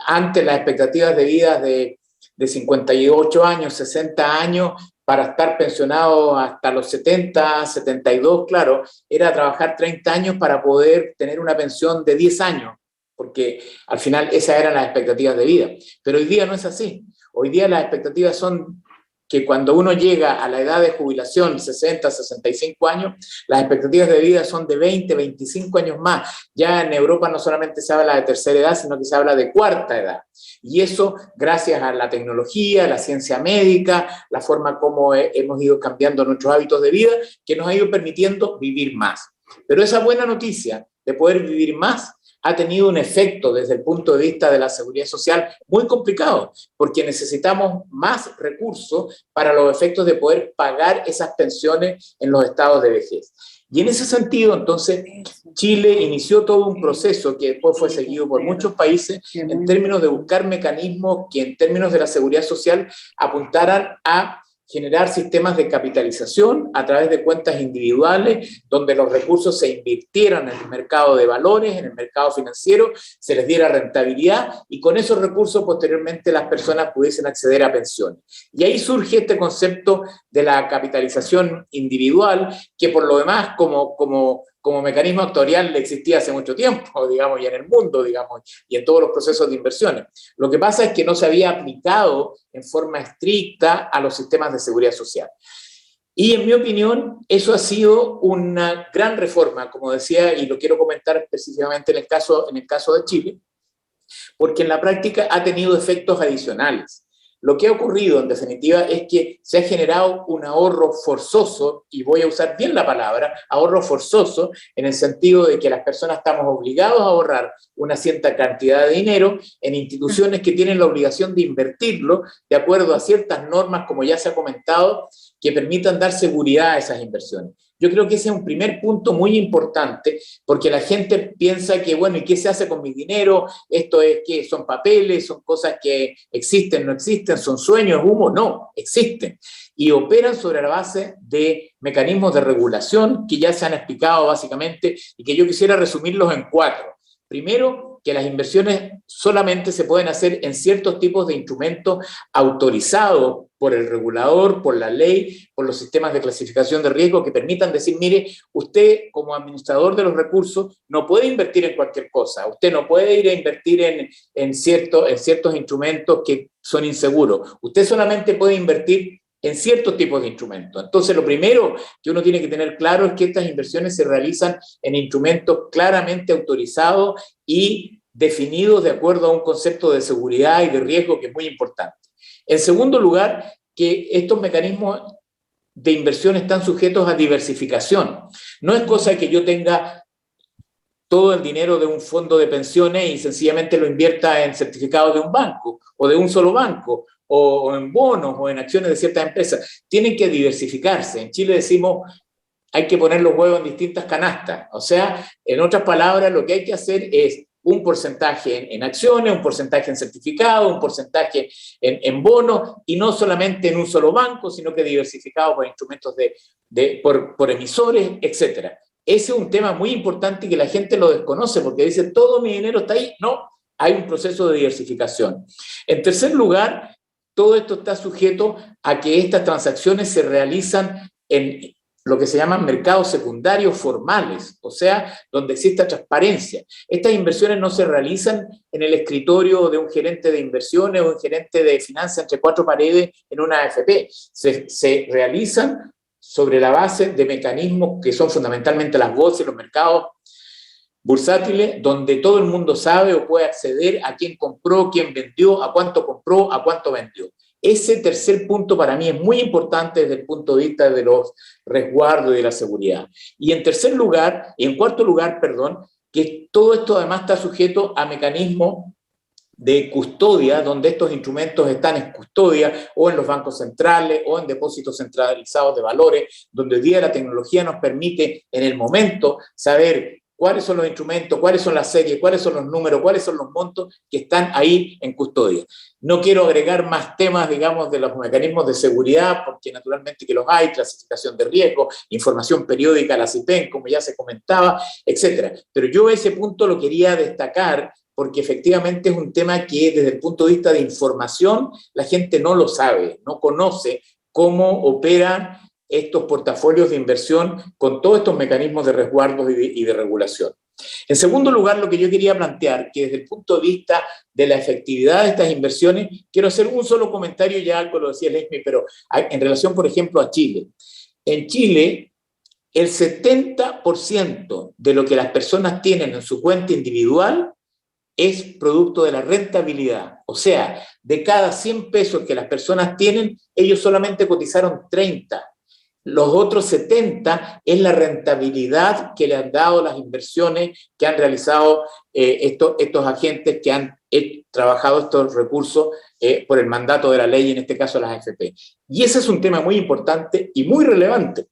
Antes las expectativas de vida de 58 años, 60 años, para estar pensionado hasta los 70, 72, claro, era trabajar 30 años para poder tener una pensión de 10 años, porque al final esas eran las expectativas de vida. Pero hoy día no es así. Hoy día las expectativas son que cuando uno llega a la edad de jubilación, 60, 65 años, las expectativas de vida son de 20, 25 años más. Ya en Europa no solamente se habla de tercera edad, sino que se habla de cuarta edad. Y eso gracias a la tecnología, la ciencia médica, la forma como hemos ido cambiando nuestros hábitos de vida, que nos ha ido permitiendo vivir más. Pero esa buena noticia de poder vivir más ha tenido un efecto desde el punto de vista de la seguridad social muy complicado, porque necesitamos más recursos para los efectos de poder pagar esas pensiones en los estados de vejez. Y en ese sentido, entonces, Chile inició todo un proceso que después fue seguido por muchos países en términos de buscar mecanismos que en términos de la seguridad social apuntaran a generar sistemas de capitalización a través de cuentas individuales, donde los recursos se invirtieran en el mercado de valores, en el mercado financiero, se les diera rentabilidad y con esos recursos posteriormente las personas pudiesen acceder a pensiones. Y ahí surge este concepto de la capitalización individual, que por lo demás como mecanismo actuarial existía hace mucho tiempo, digamos, y en el mundo, digamos, y en todos los procesos de inversiones. Lo que pasa es que no se había aplicado en forma estricta a los sistemas de seguridad social. Y en mi opinión, eso ha sido una gran reforma, como decía, y lo quiero comentar específicamente en el caso de Chile, porque en la práctica ha tenido efectos adicionales. Lo que ha ocurrido, en definitiva, es que se ha generado un ahorro forzoso, y voy a usar bien la palabra, ahorro forzoso, en el sentido de que las personas estamos obligados a ahorrar una cierta cantidad de dinero en instituciones que tienen la obligación de invertirlo de acuerdo a ciertas normas, como ya se ha comentado, que permitan dar seguridad a esas inversiones. Yo creo que ese es un primer punto muy importante, porque la gente piensa que, bueno, ¿y qué se hace con mi dinero? Esto es que son papeles, son cosas que existen, no existen, son sueños, humo. No, existen. Y operan sobre la base de mecanismos de regulación que ya se han explicado básicamente y que yo quisiera resumirlos en 4. Primero, que las inversiones solamente se pueden hacer en ciertos tipos de instrumentos autorizados por el regulador, por la ley, por los sistemas de clasificación de riesgo que permitan decir, mire, usted como administrador de los recursos no puede invertir en cualquier cosa, usted no puede ir a invertir en ciertos instrumentos que son inseguros, usted solamente puede invertir en ciertos tipos de instrumentos. Entonces, lo primero que uno tiene que tener claro es que estas inversiones se realizan en instrumentos claramente autorizados y definidos de acuerdo a un concepto de seguridad y de riesgo que es muy importante. En segundo lugar, que estos mecanismos de inversión están sujetos a diversificación. No es cosa que yo tenga todo el dinero de un fondo de pensiones y sencillamente lo invierta en certificados de un banco o de un solo banco, o en bonos o en acciones de ciertas empresas. Tienen que diversificarse. En Chile decimos, hay que poner los huevos en distintas canastas. O sea, en otras palabras, lo que hay que hacer es un porcentaje en acciones, un porcentaje en certificados, un porcentaje en bonos, y no solamente en un solo banco, sino que diversificado por instrumentos por emisores, etc. Ese es un tema muy importante y que la gente lo desconoce, porque dice, todo mi dinero está ahí. No, hay un proceso de diversificación. En tercer lugar, todo esto está sujeto a que estas transacciones se realizan en lo que se llaman mercados secundarios formales, o sea, donde exista transparencia. Estas inversiones no se realizan en el escritorio de un gerente de inversiones o un gerente de finanzas entre cuatro paredes en una AFP. Se realizan sobre la base de mecanismos que son fundamentalmente las bolsas y los mercados bursátiles, donde todo el mundo sabe o puede acceder a quién compró, quién vendió, a cuánto compró, a cuánto vendió. Ese tercer punto para mí es muy importante desde el punto de vista de los resguardos y de la seguridad. Y en cuarto lugar, que todo esto además está sujeto a mecanismos de custodia, donde estos instrumentos están en custodia o en los bancos centrales o en depósitos centralizados de valores, donde hoy día la tecnología nos permite en el momento saber cuáles son los instrumentos, cuáles son las series, cuáles son los números, cuáles son los montos que están ahí en custodia. No quiero agregar más temas, digamos, de los mecanismos de seguridad, porque naturalmente que los hay, clasificación de riesgo, información periódica a la CIPEN, como ya se comentaba, etc. Pero yo ese punto lo quería destacar porque efectivamente es un tema que desde el punto de vista de información la gente no lo sabe, no conoce cómo operan estos portafolios de inversión con todos estos mecanismos de resguardo y de regulación. En segundo lugar, lo que yo quería plantear, que desde el punto de vista de la efectividad de estas inversiones, quiero hacer un solo comentario, ya algo lo decía Lesmi, pero en relación, por ejemplo, a Chile. En Chile, el 70% de lo que las personas tienen en su cuenta individual es producto de la rentabilidad. O sea, de cada 100 pesos que las personas tienen, ellos solamente cotizaron 30. Los otros 70 es la rentabilidad que le han dado las inversiones que han realizado estos agentes que han trabajado estos recursos por el mandato de la ley, en este caso las AFP. Y ese es un tema muy importante y muy relevante,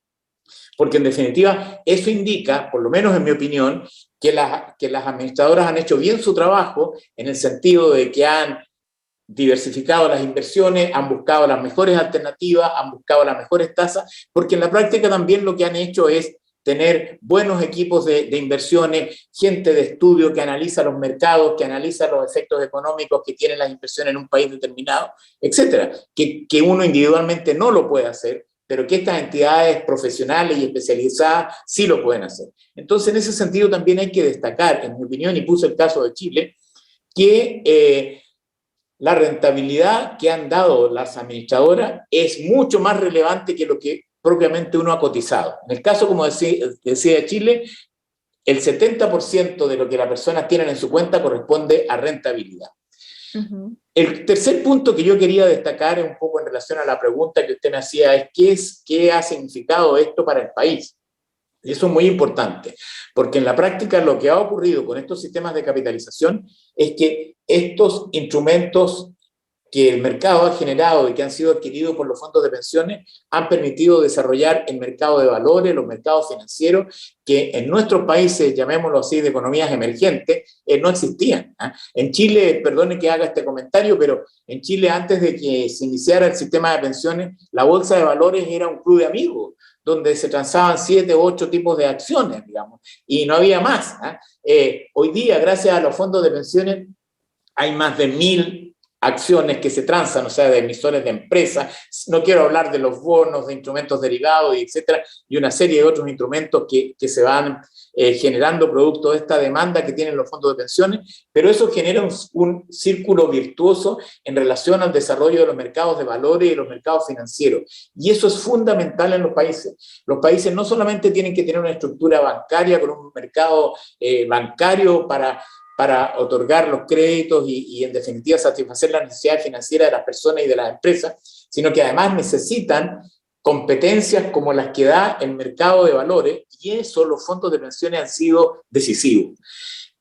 porque en definitiva eso indica, por lo menos en mi opinión, que las administradoras han hecho bien su trabajo en el sentido de que han diversificado las inversiones, han buscado las mejores alternativas, han buscado las mejores tasas, porque en la práctica también lo que han hecho es tener buenos equipos de inversiones, gente de estudio que analiza los mercados, que analiza los efectos económicos que tienen las inversiones en un país determinado, etcétera, que uno individualmente no lo puede hacer, pero que estas entidades profesionales y especializadas sí lo pueden hacer. Entonces, en ese sentido también hay que destacar, en mi opinión, y puse el caso de Chile, que la rentabilidad que han dado las administradoras es mucho más relevante que lo que propiamente uno ha cotizado. En el caso, como decía Chile, el 70% de lo que las personas tienen en su cuenta corresponde a rentabilidad. Uh-huh. El tercer punto que yo quería destacar es un poco en relación a la pregunta que usted me hacía, es ¿qué ha significado esto para el país? Y eso es muy importante, porque en la práctica lo que ha ocurrido con estos sistemas de capitalización es que estos instrumentos que el mercado ha generado y que han sido adquiridos por los fondos de pensiones han permitido desarrollar el mercado de valores, los mercados financieros, que en nuestros países, llamémoslo así, de economías emergentes, no existían. En Chile, perdone que haga este comentario, pero en Chile antes de que se iniciara el sistema de pensiones, la bolsa de valores era un club de amigos, donde se transaban 7 u 8 tipos de acciones, digamos, y no había más. Hoy día, gracias a los fondos de pensiones, hay más de 1000 acciones que se transan, o sea, de emisores de empresas. No quiero hablar de los bonos, de instrumentos derivados, y etcétera, y una serie de otros instrumentos que se van generando producto de esta demanda que tienen los fondos de pensiones, pero eso genera un círculo virtuoso en relación al desarrollo de los mercados de valores y de los mercados financieros. Y eso es fundamental en los países. Los países no solamente tienen que tener una estructura bancaria con un mercado bancario para otorgar los créditos y en definitiva satisfacer las necesidades financieras de las personas y de las empresas, sino que además necesitan competencias como las que da el mercado de valores, y eso los fondos de pensiones han sido decisivos.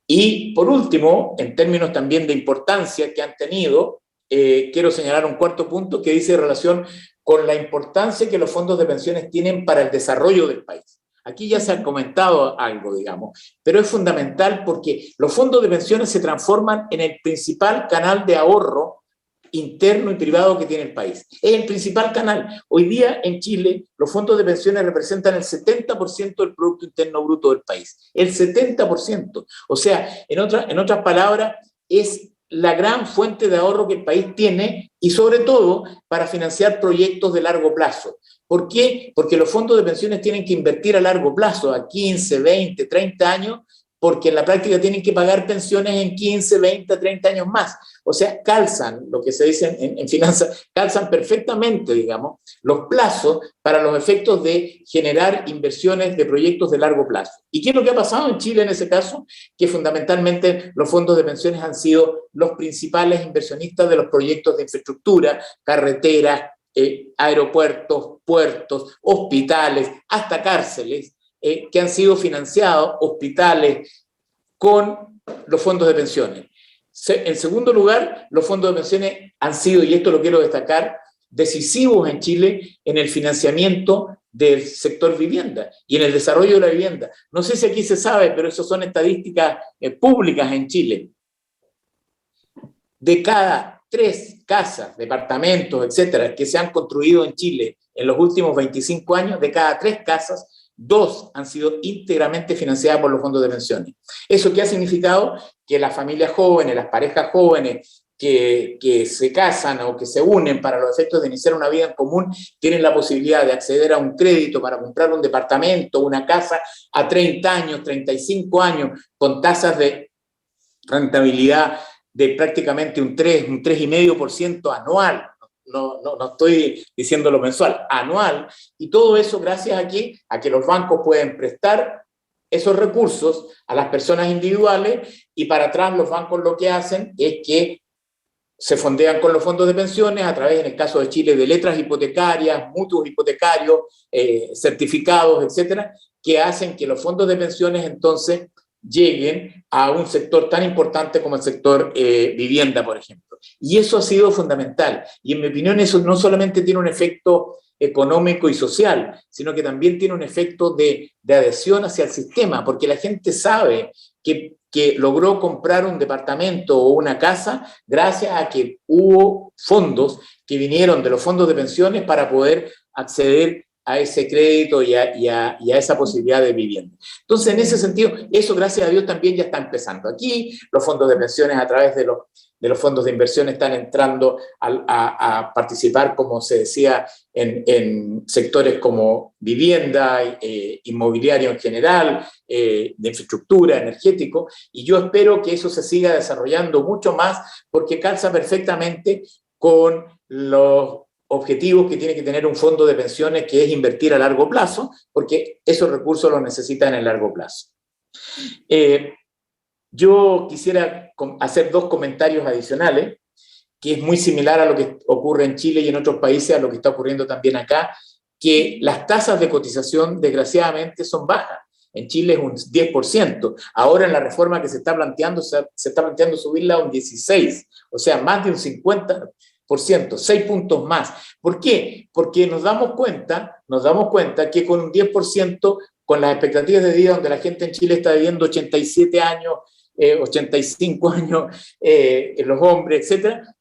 Y por último, en términos también de importancia que han tenido, quiero señalar un cuarto punto que dice relación con la importancia que los fondos de pensiones tienen para el desarrollo del país. Aquí ya se ha comentado algo, digamos, pero es fundamental porque los fondos de pensiones se transforman en el principal canal de ahorro interno y privado que tiene el país. Es el principal canal. Hoy día en Chile los fondos de pensiones representan el 70% del Producto Interno Bruto del país. El 70%. O sea, en otras palabras, es la gran fuente de ahorro que el país tiene y sobre todo para financiar proyectos de largo plazo. ¿Por qué? Porque los fondos de pensiones tienen que invertir a largo plazo, a 15, 20, 30 años, porque en la práctica tienen que pagar pensiones en 15, 20, 30 años más. O sea, calzan, lo que se dice en finanzas, calzan perfectamente, digamos, los plazos para los efectos de generar inversiones de proyectos de largo plazo. ¿Y qué es lo que ha pasado en Chile en ese caso? Que fundamentalmente los fondos de pensiones han sido los principales inversionistas de los proyectos de infraestructura, carreteras, aeropuertos, puertos, hospitales, hasta cárceles, que han sido financiados, hospitales, con los fondos de pensiones. En segundo lugar, los fondos de pensiones han sido, y esto lo quiero destacar, decisivos en Chile en el financiamiento del sector vivienda y en el desarrollo de la vivienda. No sé si aquí se sabe, pero eso son estadísticas públicas en Chile. De cada 3 casas, departamentos, etcétera, que se han construido en Chile en los últimos 25 años, de cada 3 casas, 2 han sido íntegramente financiadas por los fondos de pensiones. ¿Eso qué ha significado? Que las familias jóvenes, las parejas jóvenes que se casan o que se unen para los efectos de iniciar una vida en común, tienen la posibilidad de acceder a un crédito para comprar un departamento, una casa a 30 años, 35 años, con tasas de rentabilidad de prácticamente un 3,5% anual. No estoy diciéndolo mensual, anual, y todo eso gracias a que los bancos pueden prestar esos recursos a las personas individuales, y para atrás los bancos lo que hacen es que se fondean con los fondos de pensiones a través, en el caso de Chile, de letras hipotecarias, mutuos hipotecarios, certificados, etcétera, que hacen que los fondos de pensiones entonces lleguen a un sector tan importante como el sector vivienda, por ejemplo. Y eso ha sido fundamental. Y en mi opinión eso no solamente tiene un efecto económico y social, sino que también tiene un efecto de adhesión hacia el sistema, porque la gente sabe que logró comprar un departamento o una casa gracias a que hubo fondos que vinieron de los fondos de pensiones para poder acceder a ese crédito y a esa posibilidad de vivienda. Entonces, en ese sentido, eso, gracias a Dios, también ya está empezando. Aquí, los fondos de pensiones, a través de los fondos de inversión, están entrando a participar, como se decía, en sectores como vivienda, inmobiliario en general, de infraestructura, energético, y yo espero que eso se siga desarrollando mucho más, porque calza perfectamente con los objetivos que tiene que tener un fondo de pensiones, que es invertir a largo plazo, porque esos recursos los necesitan en el largo plazo. Yo quisiera hacer 2 comentarios adicionales, que es muy similar a lo que ocurre en Chile y en otros países, a lo que está ocurriendo también acá, que las tasas de cotización, desgraciadamente, son bajas. En Chile es un 10%. Ahora en la reforma que se está planteando subirla a un 16%, o sea, más de un 50%, 6 puntos más. ¿Por qué? Porque nos damos cuenta que con un 10%, con las expectativas de vida donde la gente en Chile está viviendo 87 años, 85 años, los hombres, etcétera,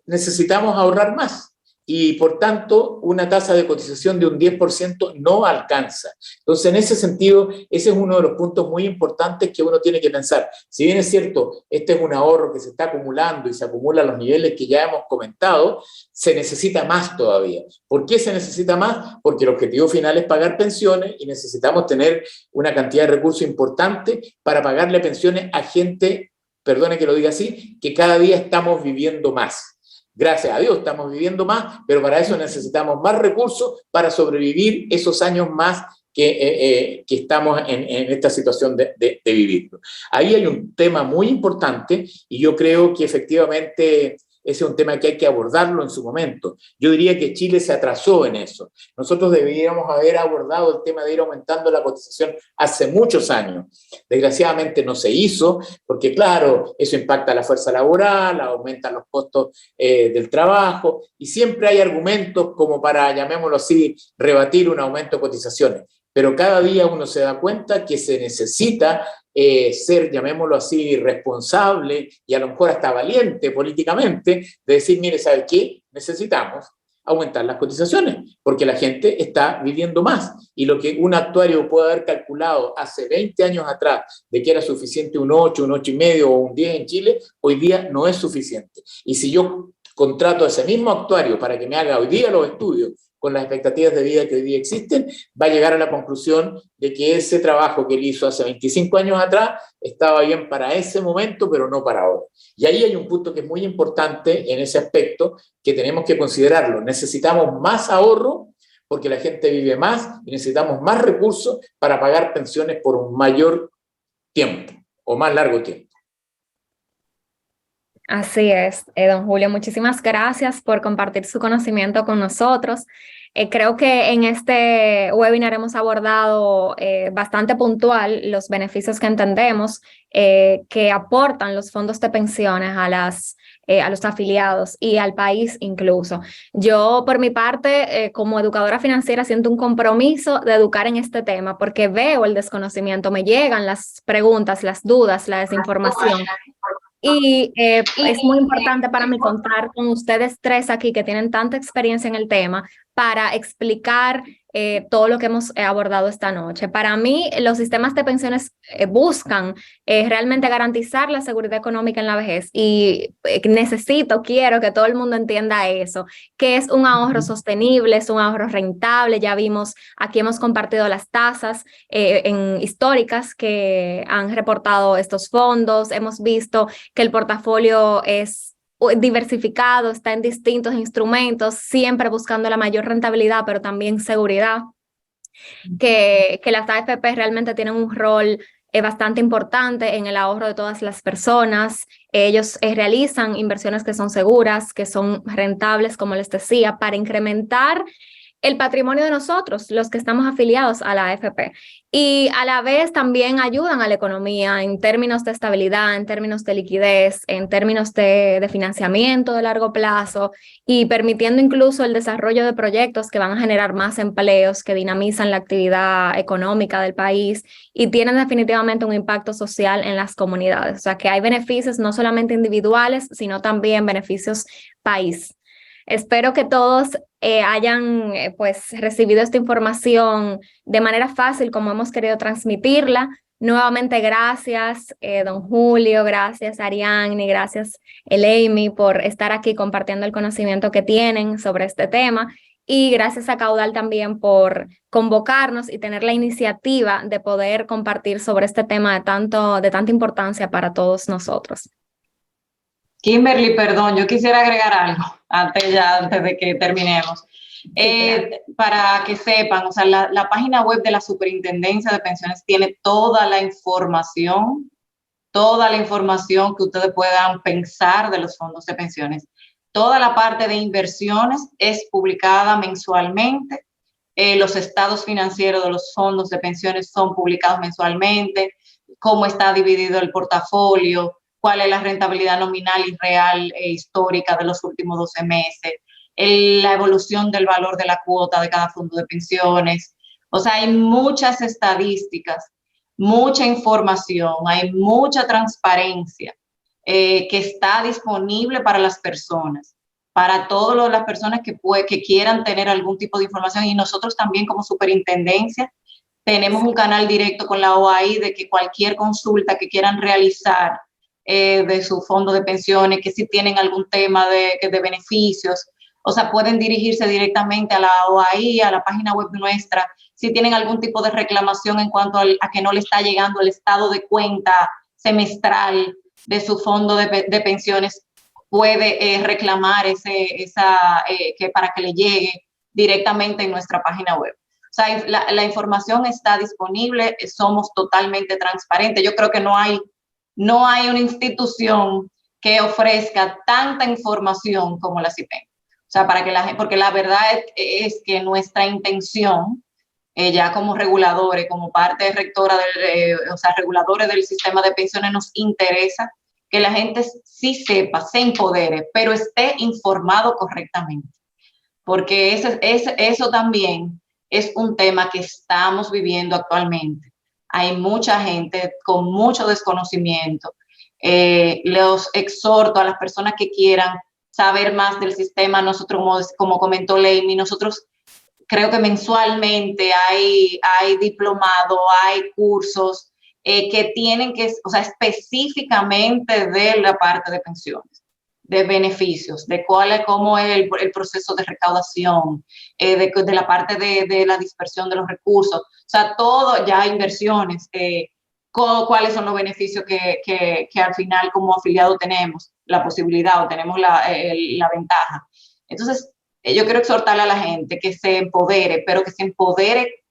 necesitamos ahorrar más. y por tanto una tasa de cotización de un 10% no alcanza. Entonces, en ese sentido, ese es uno de los puntos muy importantes que uno tiene que pensar. Si bien es cierto, este es un ahorro que se está acumulando y se acumula a los niveles que ya hemos comentado, se necesita más todavía. ¿Por qué se necesita más? Porque el objetivo final es pagar pensiones y necesitamos tener una cantidad de recursos importante para pagarle pensiones a gente, perdone que lo diga así, que cada día estamos viviendo más. Gracias a Dios estamos viviendo más, pero para eso necesitamos más recursos para sobrevivir esos años más que estamos en esta situación de vivirlo. Ahí hay un tema muy importante y yo creo que efectivamente ese es un tema que hay que abordarlo en su momento. Yo diría que Chile se atrasó en eso. Nosotros deberíamos haber abordado el tema de ir aumentando la cotización hace muchos años. Desgraciadamente no se hizo, porque claro, eso impacta a la fuerza laboral, aumenta los costos del trabajo, y siempre hay argumentos como para, llamémoslo así, rebatir un aumento de cotizaciones. Pero cada día uno se da cuenta que se necesita ser, llamémoslo así, responsable y a lo mejor hasta valiente políticamente, de decir, mire, ¿sabe qué? Necesitamos aumentar las cotizaciones, porque la gente está viviendo más. Y lo que un actuario puede haber calculado hace 20 años atrás de que era suficiente un 8, un 8,5 o un 10 en Chile, hoy día no es suficiente. Y si yo contrato a ese mismo actuario para que me haga hoy día los estudios con las expectativas de vida que hoy día existen, va a llegar a la conclusión de que ese trabajo que él hizo hace 25 años atrás estaba bien para ese momento, pero no para ahora. Y ahí hay un punto que es muy importante en ese aspecto, que tenemos que considerarlo. Necesitamos más ahorro porque la gente vive más y necesitamos más recursos para pagar pensiones por un mayor tiempo o más largo tiempo. Así es, don Julio, muchísimas gracias por compartir su conocimiento con nosotros. Creo que en este webinar hemos abordado bastante puntual los beneficios que entendemos que aportan los fondos de pensiones a los afiliados y al país incluso. Yo, por mi parte, como educadora financiera, siento un compromiso de educar en este tema porque veo el desconocimiento, me llegan las preguntas, las dudas, la desinformación. Y es muy importante para mí contar con ustedes tres aquí que tienen tanta experiencia en el tema para explicar todo lo que hemos abordado esta noche. Para mí, los sistemas de pensiones buscan realmente garantizar la seguridad económica en la vejez y quiero que todo el mundo entienda eso, que es un ahorro sostenible, es un ahorro rentable. Ya vimos, aquí hemos compartido las tasas históricas que han reportado estos fondos, hemos visto que el portafolio es diversificado, está en distintos instrumentos, siempre buscando la mayor rentabilidad, pero también seguridad, que las AFP realmente tienen un rol bastante importante en el ahorro de todas las personas. Ellos realizan inversiones que son seguras, que son rentables, como les decía, para incrementar el patrimonio de nosotros, los que estamos afiliados a la AFP. Y a la vez también ayudan a la economía en términos de estabilidad, en términos de liquidez, en términos de financiamiento de largo plazo y permitiendo incluso el desarrollo de proyectos que van a generar más empleos, que dinamizan la actividad económica del país y tienen definitivamente un impacto social en las comunidades. O sea que hay beneficios no solamente individuales, sino también beneficios país. Espero que todos hayan pues recibido esta información de manera fácil como hemos querido transmitirla. Nuevamente gracias don Julio, gracias Ariadne, gracias Elaine por estar aquí compartiendo el conocimiento que tienen sobre este tema y gracias a Caudal también por convocarnos y tener la iniciativa de poder compartir sobre este tema de tanta importancia para todos nosotros. Kimberly, perdón, yo quisiera agregar algo antes de que terminemos. Claro. Para que sepan, o sea, la página web de la Superintendencia de Pensiones tiene toda la información que ustedes puedan pensar de los fondos de pensiones. Toda la parte de inversiones es publicada mensualmente. Los estados financieros de los fondos de pensiones son publicados mensualmente. Cómo está dividido el portafolio, cuál es la rentabilidad nominal y real histórica de los últimos 12 meses, la evolución del valor de la cuota de cada fondo de pensiones. O sea, hay muchas estadísticas, mucha información, hay mucha transparencia que está disponible para las personas, para todas las personas que quieran tener algún tipo de información, y nosotros también como superintendencia tenemos un canal directo con la OAI de que cualquier consulta que quieran realizar de su fondo de pensiones, que si tienen algún tema de beneficios, o sea, pueden dirigirse directamente a la OAI, a la página web nuestra, si tienen algún tipo de reclamación en cuanto a que no le está llegando el estado de cuenta semestral de su fondo de pensiones, puede reclamar que para que le llegue directamente en nuestra página web. O sea, la información está disponible, somos totalmente transparentes. Yo creo que no hay una institución que ofrezca tanta información como la CIPEN. O sea, porque la verdad es que nuestra intención, ya como reguladores, como parte rectora, reguladores del sistema de pensiones, nos interesa que la gente sí sepa, se empodere, pero esté informado correctamente. Porque eso también es un tema que estamos viviendo actualmente. Hay mucha gente con mucho desconocimiento. Los exhorto a las personas que quieran saber más del sistema. Nosotros, como comentó Leimi, nosotros creo que mensualmente hay diplomados, hay cursos que tienen que, o sea, específicamente de la parte de pensiones, de beneficios, de cómo es el proceso de recaudación, de la parte de la dispersión de los recursos, o sea, todo, ya inversiones, cuáles son los beneficios que al final como afiliado tenemos, la posibilidad o tenemos la ventaja. Entonces, yo quiero exhortarle a la gente que se empodere, pero que se empodere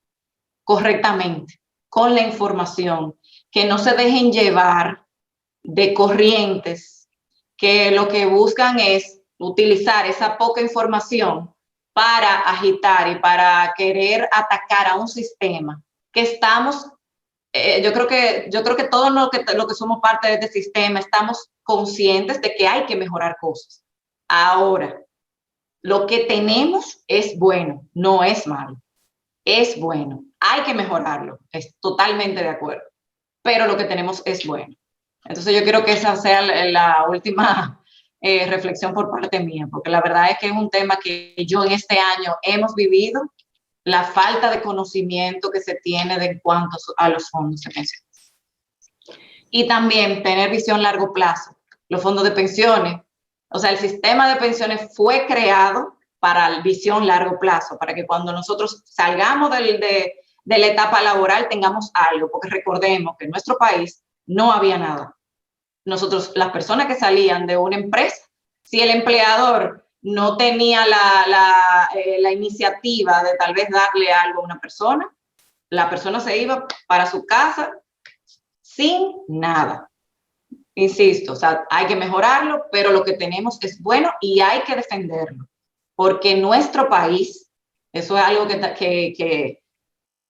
correctamente, con la información, que no se dejen llevar de corrientes que lo que buscan es utilizar esa poca información para agitar y para querer atacar a un sistema que estamos, yo creo que todos los que somos parte de este sistema estamos conscientes de que hay que mejorar cosas. Ahora, lo que tenemos es bueno, no es malo, es bueno. Hay que mejorarlo, es totalmente de acuerdo, pero lo que tenemos es bueno. Entonces yo quiero que esa sea la última reflexión por parte mía, porque la verdad es que es un tema que yo en este año hemos vivido, la falta de conocimiento que se tiene en cuanto a los fondos de pensiones. Y también tener visión a largo plazo. Los fondos de pensiones, o sea, el sistema de pensiones fue creado para visión a largo plazo, para que cuando nosotros salgamos de la etapa laboral tengamos algo, porque recordemos que en nuestro país no había nada. Nosotros, las personas que salían de una empresa, si el empleador no tenía la iniciativa de tal vez darle algo a una persona, la persona se iba para su casa sin nada. Insisto, o sea, hay que mejorarlo, pero lo que tenemos es bueno y hay que defenderlo, porque nuestro país, eso es algo que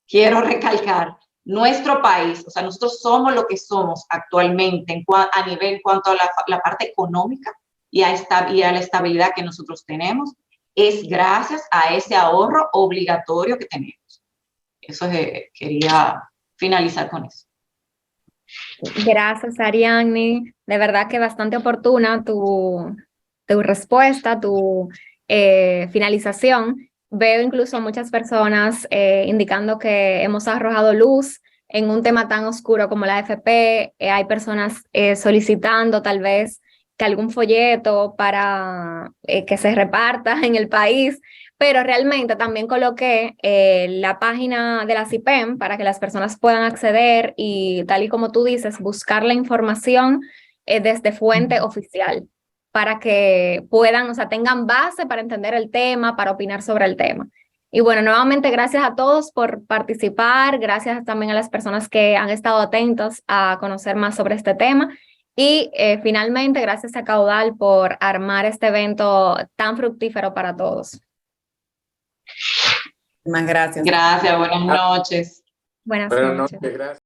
quiero recalcar, nuestro país, o sea, nosotros somos lo que somos actualmente a nivel en cuanto a la parte económica y a la estabilidad que nosotros tenemos, es gracias a ese ahorro obligatorio que tenemos. Eso quería finalizar con eso. Gracias, Ariadne. De verdad que bastante oportuna tu respuesta, tu finalización. Veo incluso muchas personas indicando que hemos arrojado luz en un tema tan oscuro como la AFP. Hay personas solicitando tal vez que algún folleto para que se reparta en el país, pero realmente también coloqué la página de la CIPEN para que las personas puedan acceder y, tal y como tú dices, buscar la información desde fuente oficial para que puedan, o sea, tengan base para entender el tema, para opinar sobre el tema. Y bueno, nuevamente gracias a todos por participar, gracias también a las personas que han estado atentos a conocer más sobre este tema. Y finalmente, gracias a Caudal por armar este evento tan fructífero para todos. Muchas gracias. Gracias, buenas noches. Buenas Buenas noches. noches, gracias.